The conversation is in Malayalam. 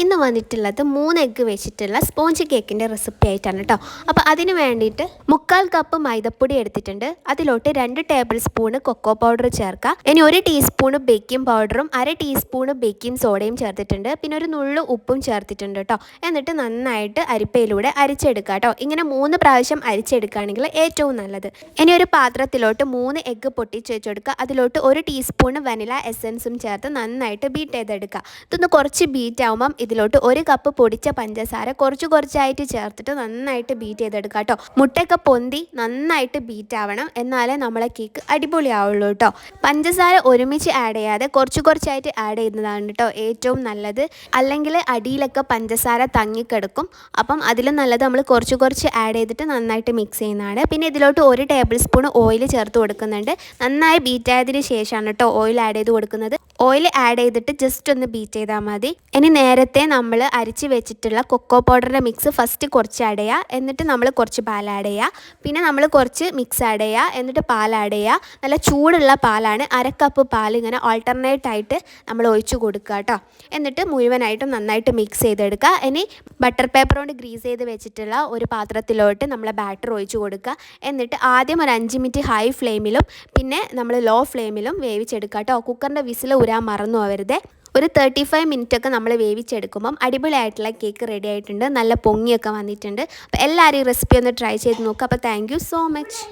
ഇന്ന് വന്നിട്ടുള്ളത് 3 എഗ്ഗ് വെച്ചിട്ടുള്ള സ്പോഞ്ച് കേക്കിൻ്റെ റെസിപ്പി ആയിട്ടാണ് കേട്ടോ. അപ്പോൾ അതിന് വേണ്ടിയിട്ട് 3/4 കപ്പ് മൈദപ്പൊടി എടുത്തിട്ടുണ്ട്. അതിലോട്ട് 2 ടേബിൾ സ്പൂൺ കൊക്കോ പൗഡർ ചേർക്കുക. ഇനി 1 ടീസ്പൂൺ ബേക്കിംഗ് പൗഡറും 1/2 ടീസ്പൂൺ ബേക്കിംഗ് സോഡയും ചേർത്തിട്ടുണ്ട്. പിന്നെ ഒരു നുള്ളു ഉപ്പും ചേർത്തിട്ടുണ്ട് കേട്ടോ. എന്നിട്ട് നന്നായിട്ട് അരിപ്പയിലൂടെ അരിച്ചെടുക്കുക കേട്ടോ. ഇങ്ങനെ 3 പ്രാവശ്യം അരിച്ചെടുക്കുകയാണെങ്കിൽ ഏറ്റവും നല്ലത്. ഇനി ഒരു പാത്രത്തിലോട്ട് 3 എഗ്ഗ് പൊട്ടിച്ച് വെച്ചെടുക്കുക. അതിലോട്ട് 1 ടീസ്പൂൺ വനില എസൻസും ചേർത്ത് നന്നായിട്ട് ബീറ്റ് ചെയ്തെടുക്കുക. ഇതൊന്ന് കുറച്ച് ബീറ്റ് ആകുമ്പം ഇതിലോട്ട് 1 കപ്പ് പൊടിച്ച പഞ്ചസാര കുറച്ചായിട്ട് ചേർത്തിട്ട് നന്നായിട്ട് ബീറ്റ് ചെയ്തെടുക്കുക കേട്ടോ. മുട്ടയൊക്കെ പൊന്തി നന്നായിട്ട് ബീറ്റ് ആവണം, എന്നാലേ നമ്മളെ കേക്ക് അടിപൊളിയാവുള്ളൂ കേട്ടോ. പഞ്ചസാര ഒരുമിച്ച് ആഡ് ചെയ്യാതെ കുറച്ചായിട്ട് ആഡ് ചെയ്യുന്നതാണ് കേട്ടോ ഏറ്റവും നല്ലത്. അല്ലെങ്കിൽ അടിയിലൊക്കെ പഞ്ചസാര തങ്ങിക്കിടക്കും. അപ്പം അതിലും നല്ലത് നമ്മൾ കുറച്ച് ആഡ് ചെയ്തിട്ട് നന്നായിട്ട് മിക്സ് ചെയ്യുന്നതാണ്. പിന്നെ ഇതിലോട്ട് 1 ടേബിൾ സ്പൂൺ ഓയിൽ ചേർത്ത് കൊടുക്കുന്നുണ്ട്. നന്നായി ബീറ്റ് ആയതിന് ശേഷമാണ് കേട്ടോ ഓയിൽ ആഡ് ചെയ്ത് കൊടുക്കുന്നത്. ഓയിൽ ആഡ് ചെയ്തിട്ട് ജസ്റ്റ് ഒന്ന് ബീറ്റ് ചെയ്താൽ മതി. ഇനി നേരത്തെ നമ്മൾ അരിച്ച് വെച്ചിട്ടുള്ള കൊക്കോ പൗഡറിൻ്റെ മിക്സ് ഫസ്റ്റ് കുറച്ച് ആഡ് ചെയ്യുക, എന്നിട്ട് നമ്മൾ കുറച്ച് പാൽ ആഡ് ചെയ്യുക. പിന്നെ നമ്മൾ കുറച്ച് മിക്സ് ആഡ് ചെയ്യുക, എന്നിട്ട് പാൽ ആഡ് ചെയ്യുക. നല്ല ചൂടുള്ള പാലാണ്, 1/2 കപ്പ് പാൽ ഇങ്ങനെ ഓൾട്ടർനേറ്റ് ആയിട്ട് നമ്മൾ ഒഴിച്ച് കൊടുക്കുക കേട്ടോ. എന്നിട്ട് മുഴുവനായിട്ടും നന്നായിട്ട് മിക്സ് ചെയ്തെടുക്കുക. ഇനി ബട്ടർ പേപ്പർ കൊണ്ട് ഗ്രീസ് ചെയ്ത് വെച്ചിട്ടുള്ള ഒരു പാത്രത്തിലോട്ട് നമ്മൾ ബാറ്റർ ഒഴിച്ച് കൊടുക്കുക. എന്നിട്ട് ആദ്യം ഒരു 5 മിനിറ്റ് ഹൈ ഫ്ലെയിമിലും പിന്നെ നമ്മൾ ലോ ഫ്ലെയിമിലും വേവിച്ചെടുക്കുക കേട്ടോ. കുക്കറിൻ്റെ വിസിൽ ഊരാൻ മറന്നു പോകരുത്. ഒരു 35 മിനിറ്റൊക്കെ നമ്മൾ വേവിച്ചെടുക്കുമ്പം അടിപൊളിയായിട്ടുള്ള കേക്ക് റെഡി ആയിട്ടുണ്ട്. നല്ല പൊങ്ങിയൊക്കെ വന്നിട്ടുണ്ട്. അപ്പോൾ എല്ലാവരും ഈ റെസിപ്പി ഒന്ന് ട്രൈ ചെയ്ത് നോക്കുക. അപ്പോൾ താങ്ക് യു സോ മച്ച്.